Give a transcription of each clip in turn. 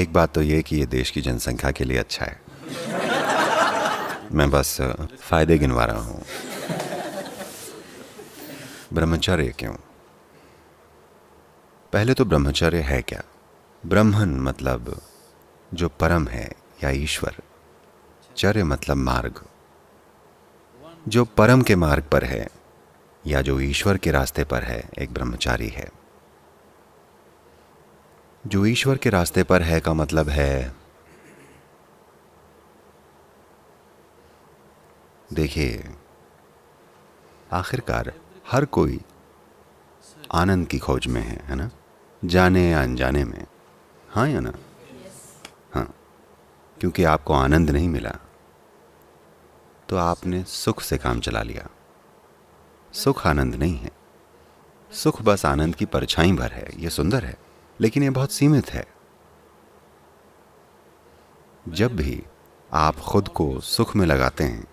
एक बात तो ये कि ये देश की जनसंख्या के लिए अच्छा है। मैं बस फायदे गिनवा रहा हूं। ब्रह्मचर्य क्यों? पहले तो ब्रह्मचर्य है क्या? ब्रह्मन मतलब जो परम है या ईश्वर, चर्य मतलब मार्ग। जो परम के मार्ग पर है या जो ईश्वर के रास्ते पर है, एक ब्रह्मचारी है। जो ईश्वर के रास्ते पर है का मतलब है, देखिए, आखिरकार हर कोई आनंद की खोज में है ना? जाने या अनजाने में, हाँ या ना? हाँ, क्योंकि आपको आनंद नहीं मिला तो आपने सुख से काम चला लिया। सुख आनंद नहीं है। सुख बस आनंद की परछाई भर है। ये सुंदर है, लेकिन ये बहुत सीमित है। जब भी आप खुद को सुख में लगाते हैं,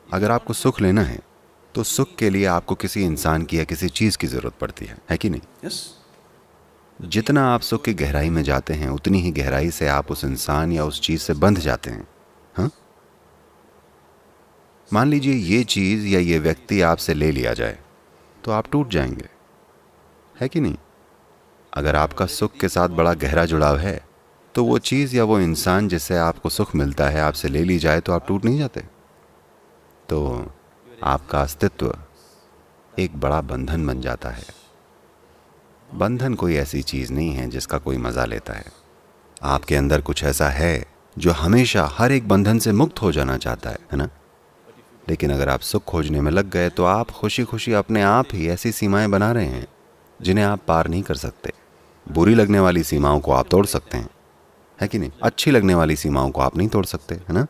अगर आपको सुख लेना है तो सुख के लिए आपको किसी इंसान की या किसी चीज की जरूरत पड़ती है कि नहीं? Yes. जितना आप सुख की गहराई में जाते हैं, उतनी ही गहराई से आप उस इंसान या उस चीज से बंध जाते हैं। हाँ, मान लीजिए ये चीज या ये व्यक्ति आपसे ले लिया जाए तो आप टूट जाएंगे, है कि नहीं? अगर आपका सुख के साथ बड़ा गहरा जुड़ाव है तो वो चीज या वो इंसान जिससे आपको सुख मिलता है आपसे ले ली जाए तो आप टूट नहीं जाते। तो आपका अस्तित्व एक बड़ा बंधन बन जाता है। बंधन कोई ऐसी चीज नहीं है जिसका कोई मजा लेता है। आपके अंदर कुछ ऐसा है जो हमेशा हर एक बंधन से मुक्त हो जाना चाहता है ना? लेकिन अगर आप सुख खोजने में लग गए तो आप खुशी खुशी अपने आप ही ऐसी सीमाएं बना रहे हैं जिन्हें आप पार नहीं कर सकते। बुरी लगने वाली सीमाओं को आप तोड़ सकते हैं, है कि नहीं? अच्छी लगने वाली सीमाओं को आप नहीं तोड़ सकते, है ना?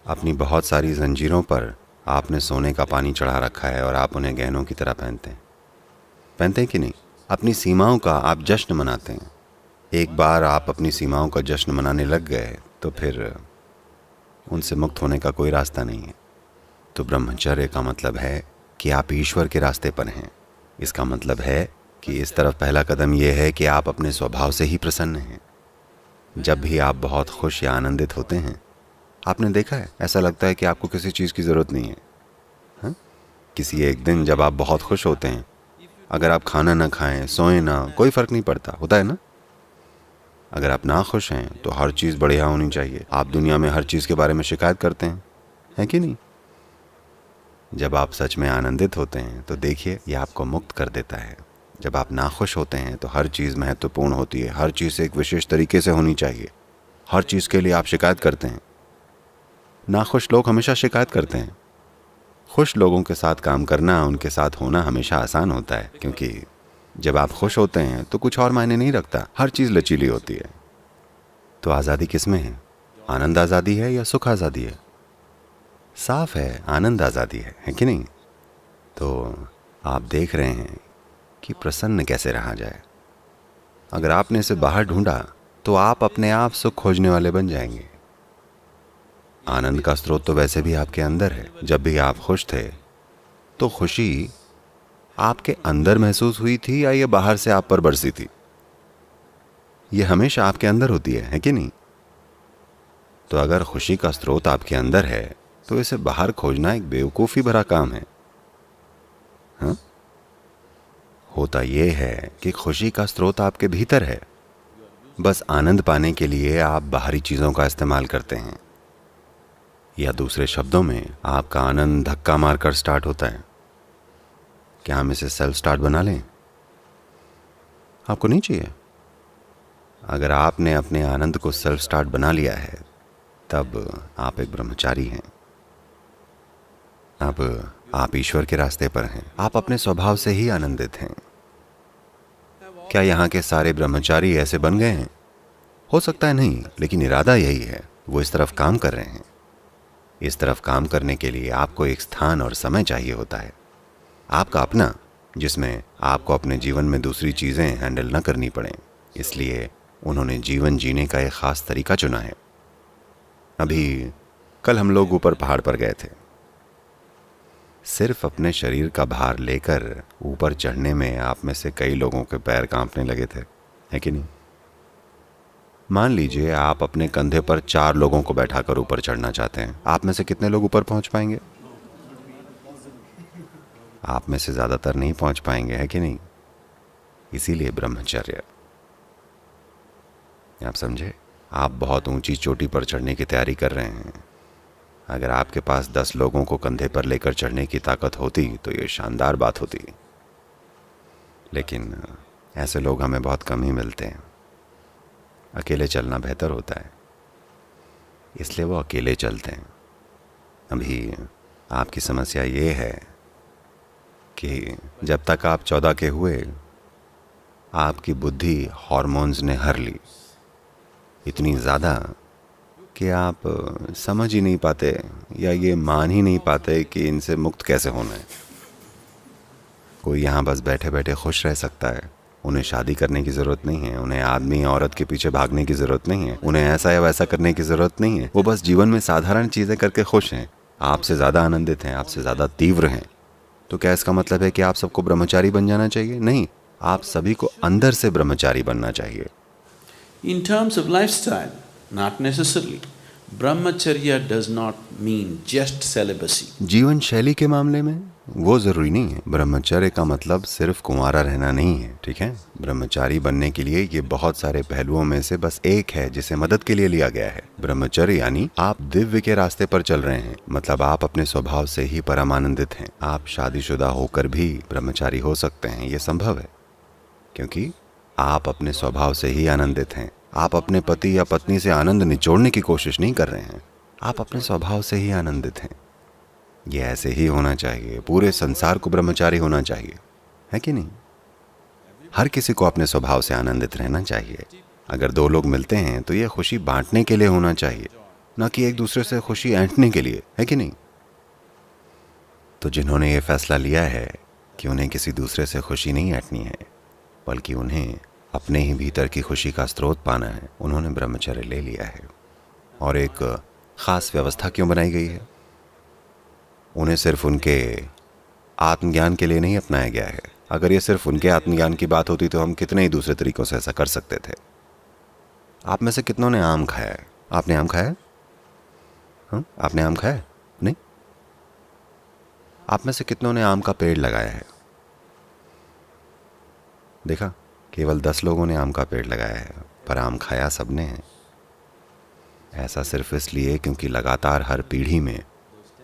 अपनी बहुत सारी जंजीरों पर आपने सोने का पानी चढ़ा रखा है और आप उन्हें गहनों की तरह पहनते हैं कि नहीं? अपनी सीमाओं का आप जश्न मनाते हैं। एक बार आप अपनी सीमाओं का जश्न मनाने लग गए तो फिर उनसे मुक्त होने का कोई रास्ता नहीं है। तो ब्रह्मचर्य का मतलब है कि आप ईश्वर के रास्ते पर हैं। इसका मतलब है कि इस तरफ पहला कदम यह है कि आप अपने स्वभाव से ही प्रसन्न हैं। जब भी आप बहुत खुश या आनंदित होते हैं, आपने देखा है, ऐसा लगता है कि आपको किसी चीज़ की ज़रूरत नहीं है। हाँ? किसी एक दिन जब आप बहुत खुश होते हैं, अगर आप खाना ना खाएं, सोएं ना, कोई फ़र्क नहीं पड़ता, होता है ना? अगर आप ना खुश हैं तो हर चीज़ बढ़िया होनी चाहिए। आप दुनिया में हर चीज़ के बारे में शिकायत करते हैं, है कि नहीं? जब आप सच में आनंदित होते हैं तो देखिए, ये आपको मुक्त कर देता है। जब आप नाखुश होते हैं तो हर चीज़ महत्वपूर्ण होती है। हर चीज़ एक विशेष तरीके से होनी चाहिए। हर चीज़ के लिए आप शिकायत करते हैं। नाखुश लोग हमेशा शिकायत करते हैं। खुश लोगों के साथ काम करना, उनके साथ होना हमेशा आसान होता है, क्योंकि जब आप खुश होते हैं तो कुछ और मायने नहीं रखता, हर चीज़ लचीली होती है। तो आज़ादी किस में है? आनंद आज़ादी है या सुख आज़ादी है? साफ है, आनंद आज़ादी है कि नहीं? तो आप देख रहे हैं कि प्रसन्न कैसे रहा जाए। अगर आपने इसे बाहर ढूंढा तो आप अपने आप सुख खोजने वाले बन जाएंगे। आनंद का स्रोत तो वैसे भी आपके अंदर है। जब भी आप खुश थे तो खुशी आपके अंदर महसूस हुई थी या ये बाहर से आप पर बरसी थी? ये हमेशा आपके अंदर होती है कि नहीं? तो अगर खुशी का स्रोत आपके अंदर है तो इसे बाहर खोजना एक बेवकूफ़ी भरा काम है। हाँ? होता यह है कि खुशी का स्रोत आपके भीतर है। बस आनंद पाने के लिए आप बाहरी चीज़ों का इस्तेमाल करते हैं, या दूसरे शब्दों में आपका आनंद धक्का मारकर स्टार्ट होता है। क्या हम इसे सेल्फ स्टार्ट बना लें? आपको नहीं चाहिए। अगर आपने अपने आनंद को सेल्फ स्टार्ट बना लिया है तब आप एक ब्रह्मचारी हैं। अब आप ईश्वर के रास्ते पर हैं। आप अपने स्वभाव से ही आनंदित हैं। क्या यहाँ के सारे ब्रह्मचारी ऐसे बन गए हैं? हो सकता है नहीं, लेकिन इरादा यही है। वो इस तरफ काम कर रहे हैं। इस तरफ काम करने के लिए आपको एक स्थान और समय चाहिए होता है, आपका अपना, जिसमें आपको अपने जीवन में दूसरी चीज़ें हैंडल न करनी पड़ें। इसलिए उन्होंने जीवन जीने का एक ख़ास तरीका चुना है। अभी कल हम लोग ऊपर पहाड़ पर गए थे। सिर्फ अपने शरीर का भार लेकर ऊपर चढ़ने में आप में से कई लोगों के पैर कांपने लगे थे, है कि नहीं? मान लीजिए आप अपने कंधे पर 4 लोगों को बैठाकर ऊपर चढ़ना चाहते हैं। आप में से कितने लोग ऊपर पहुंच पाएंगे? आप में से ज्यादातर नहीं पहुंच पाएंगे, है कि नहीं? इसीलिए ब्रह्मचर्य। आप समझे? आप बहुत ऊंची चोटी पर चढ़ने की तैयारी कर रहे हैं। अगर आपके पास 10 लोगों को कंधे पर लेकर चढ़ने की ताकत होती तो ये शानदार बात होती, लेकिन ऐसे लोग हमें बहुत कम ही मिलते हैं। अकेले चलना बेहतर होता है, इसलिए वो अकेले चलते हैं। अभी आपकी समस्या ये है कि जब तक आप 14 के हुए, आपकी बुद्धि हार्मोन्स ने हर ली, इतनी ज़्यादा कि आप समझ ही नहीं पाते या ये मान ही नहीं पाते कि इनसे मुक्त कैसे होना है। कोई यहाँ बस बैठे बैठे खुश रह सकता है। उन्हें शादी करने की ज़रूरत नहीं है, उन्हें आदमी औरत के पीछे भागने की ज़रूरत नहीं है, उन्हें ऐसा या वैसा करने की ज़रूरत नहीं है। वो बस जीवन में साधारण चीज़ें करके खुश हैं, आपसे ज़्यादा आनंदित हैं, आपसे ज़्यादा तीव्र हैं। तो क्या इसका मतलब है कि आप सबको ब्रह्मचारी बन जाना चाहिए? नहीं, आप सभी को अंदर से ब्रह्मचारी बनना चाहिए। In terms of lifestyle, not necessarily. Brahmacharya does not mean just celibacy. जीवन शैली के मामले में वो जरूरी नहीं है। ब्रह्मचर्य का मतलब सिर्फ कुंवारा रहना नहीं है, ठीक है? ब्रह्मचारी बनने के लिए ये बहुत सारे पहलुओं में से बस एक है जिसे मदद के लिए लिया गया है। ब्रह्मचर्य यानी आप दिव्य के रास्ते पर चल रहे हैं, मतलब आप अपने स्वभाव से ही परमानंदित हैं। आप शादीशुदा होकर भी ब्रह्मचारी हो सकते हैं, ये संभव है, क्योंकि आप अपने स्वभाव से ही आनंदित हैं। आप अपने पति या पत्नी से आनंद निचोड़ने की कोशिश नहीं कर रहे हैं, आप अपने स्वभाव से ही आनंदित हैं। ये ऐसे ही होना चाहिए। पूरे संसार को ब्रह्मचारी होना चाहिए, है कि नहीं? हर किसी को अपने स्वभाव से आनंदित रहना चाहिए। अगर 2 लोग मिलते हैं तो ये खुशी बांटने के लिए होना चाहिए, न कि एक दूसरे से खुशी ऐंठने के लिए, है कि नहीं? तो जिन्होंने ये फैसला लिया है कि उन्हें किसी दूसरे से खुशी नहीं ऐंठनी है, बल्कि उन्हें अपने ही भीतर की खुशी का स्रोत पाना है, उन्होंने ब्रह्मचर्य ले लिया है। और एक खास व्यवस्था क्यों बनाई गई है? उन्हें सिर्फ उनके आत्मज्ञान के लिए नहीं अपनाया गया है। अगर ये सिर्फ उनके आत्मज्ञान की बात होती तो हम कितने ही दूसरे तरीकों से ऐसा कर सकते थे। आप में से कितनों ने आम खाया है? आपने आम खाया? हाँ, आपने आम खाया? नहीं? आप में से कितनों ने आम का पेड़ लगाया है? देखा, केवल 10 लोगों ने आम का पेड़ लगाया है, पर आम खाया सबने है। ऐसा सिर्फ इसलिए क्योंकि लगातार हर पीढ़ी में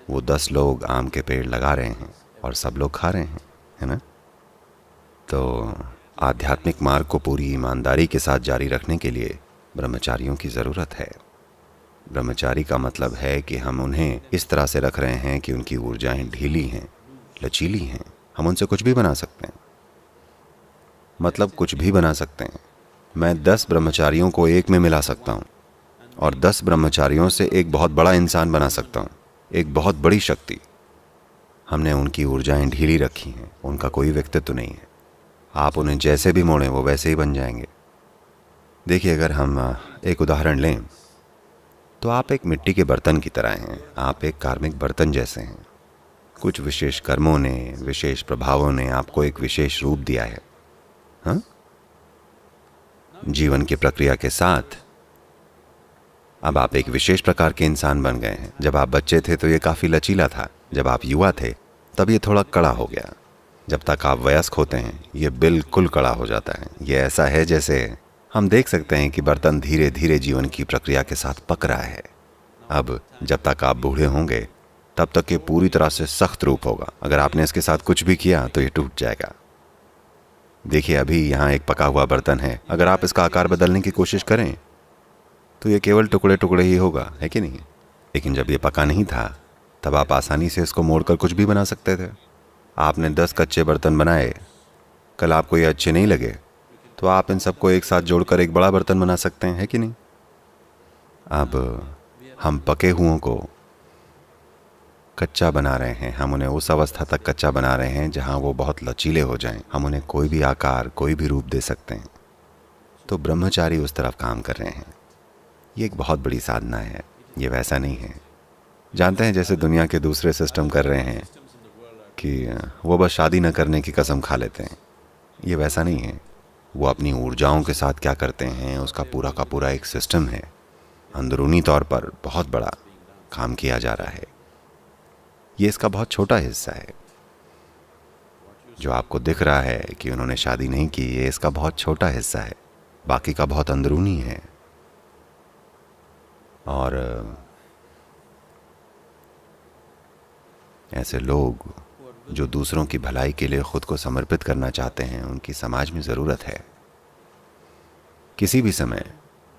वो 10 लोग आम के पेड़ लगा रहे हैं और सब लोग खा रहे हैं, है ना? तो आध्यात्मिक मार्ग को पूरी ईमानदारी के साथ जारी रखने के लिए ब्रह्मचारियों की ज़रूरत है। ब्रह्मचारी का मतलब है कि हम उन्हें इस तरह से रख रहे हैं कि उनकी ऊर्जाएं ढीली हैं, लचीली हैं। हम उनसे कुछ भी बना सकते हैं, मतलब कुछ भी बना सकते हैं। मैं 10 ब्रह्मचारियों को एक में मिला सकता हूँ और 10 ब्रह्मचारियों से एक बहुत बड़ा इंसान बना सकता हूँ, एक बहुत बड़ी शक्ति। हमने उनकी ऊर्जाएं ढीली रखी हैं, उनका कोई व्यक्तित्व नहीं है। आप उन्हें जैसे भी मोड़ें वो वैसे ही बन जाएंगे। देखिए, अगर हम एक उदाहरण लें तो आप एक मिट्टी के बर्तन की तरह हैं। आप एक कार्मिक बर्तन जैसे हैं। कुछ विशेष कर्मों ने, विशेष प्रभावों ने आपको एक विशेष रूप दिया है। हाँ? जीवन की प्रक्रिया के साथ अब आप एक विशेष प्रकार के इंसान बन गए हैं। जब आप बच्चे थे तो ये काफ़ी लचीला था, जब आप युवा थे तब ये थोड़ा कड़ा हो गया, जब तक आप वयस्क होते हैं ये बिल्कुल कड़ा हो जाता है। ये ऐसा है जैसे हम देख सकते हैं कि बर्तन धीरे धीरे जीवन की प्रक्रिया के साथ पक रहा है। अब जब तक आप बूढ़े होंगे तब तक ये पूरी तरह से सख्त रूप होगा। अगर आपने इसके साथ कुछ भी किया तो ये टूट जाएगा। देखिए, अभी यहाँ एक पका हुआ बर्तन है, अगर आप इसका आकार बदलने की कोशिश करें तो ये केवल टुकड़े टुकड़े ही होगा, है कि नहीं? लेकिन जब ये पका नहीं था तब आप आसानी से इसको मोड़कर कुछ भी बना सकते थे। आपने 10 कच्चे बर्तन बनाए, कल आपको ये अच्छे नहीं लगे तो आप इन सबको एक साथ जोड़कर एक बड़ा बर्तन बना सकते हैं, है कि नहीं? अब हम पके हुओं को कच्चा बना रहे हैं। हम उन्हें उस अवस्था तक कच्चा बना रहे हैं जहां वो बहुत लचीले हो जाएं। हम उन्हें कोई भी आकार, कोई भी रूप दे सकते हैं। तो ब्रह्मचारी उस तरफ काम कर रहे हैं। ये एक बहुत बड़ी साधना है, ये वैसा नहीं है। जानते हैं, जैसे दुनिया के दूसरे सिस्टम कर रहे हैं कि वो बस शादी न करने की कसम खा लेते हैं। ये वैसा नहीं है। वो अपनी ऊर्जाओं के साथ क्या करते हैं उसका पूरा का पूरा एक सिस्टम है। अंदरूनी तौर पर बहुत बड़ा काम किया जा रहा है। ये इसका बहुत छोटा हिस्सा है। जो आपको दिख रहा है कि उन्होंने शादी नहीं की, ये इसका बहुत छोटा हिस्सा है, बाकी का बहुत अंदरूनी है। और ऐसे लोग जो दूसरों की भलाई के लिए खुद को समर्पित करना चाहते हैं, उनकी समाज में ज़रूरत है। किसी भी समय,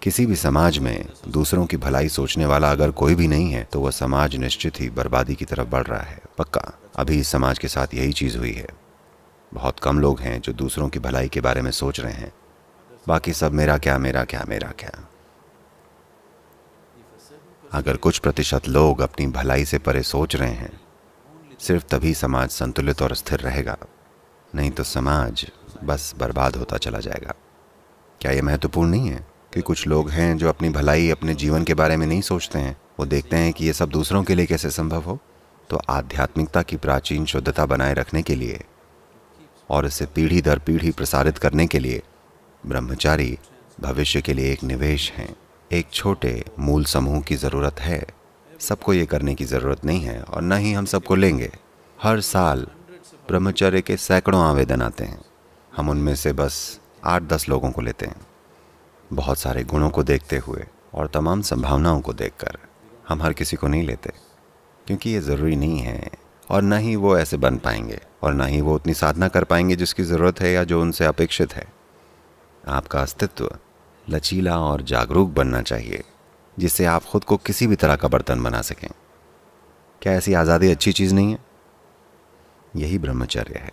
किसी भी समाज में दूसरों की भलाई सोचने वाला अगर कोई भी नहीं है तो वह समाज निश्चित ही बर्बादी की तरफ बढ़ रहा है, पक्का। अभी इस समाज के साथ यही चीज़ हुई है। बहुत कम लोग हैं जो दूसरों की भलाई के बारे में सोच रहे हैं, बाकी सब मेरा क्या मेरा क्या मेरा क्या। अगर कुछ प्रतिशत लोग अपनी भलाई से परे सोच रहे हैं, सिर्फ तभी समाज संतुलित और स्थिर रहेगा, नहीं तो समाज बस बर्बाद होता चला जाएगा। क्या यह महत्वपूर्ण नहीं है कि कुछ लोग हैं जो अपनी भलाई, अपने जीवन के बारे में नहीं सोचते हैं? वो देखते हैं कि ये सब दूसरों के लिए कैसे संभव हो। तो आध्यात्मिकता की प्राचीन शुद्धता बनाए रखने के लिए और इसे पीढ़ी दर पीढ़ी प्रसारित करने के लिए ब्रह्मचारी भविष्य के लिए एक निवेश हैं। एक छोटे मूल समूह की ज़रूरत है। सबको ये करने की ज़रूरत नहीं है और न ही हम सबको लेंगे। हर साल ब्रह्मचर्य के सैकड़ों आवेदन आते हैं, हम उनमें से बस 8-10 लोगों को लेते हैं। बहुत सारे गुणों को देखते हुए और तमाम संभावनाओं को देखकर हम हर किसी को नहीं लेते, क्योंकि ये ज़रूरी नहीं है और न ही वो ऐसे बन पाएंगे और न ही वो उतनी साधना कर पाएंगे जिसकी ज़रूरत है या जो उनसे अपेक्षित है। आपका अस्तित्व लचीला और जागरूक बनना चाहिए, जिससे आप खुद को किसी भी तरह का बर्तन बना सकें। क्या ऐसी आज़ादी अच्छी चीज़ नहीं है? यही ब्रह्मचर्य है।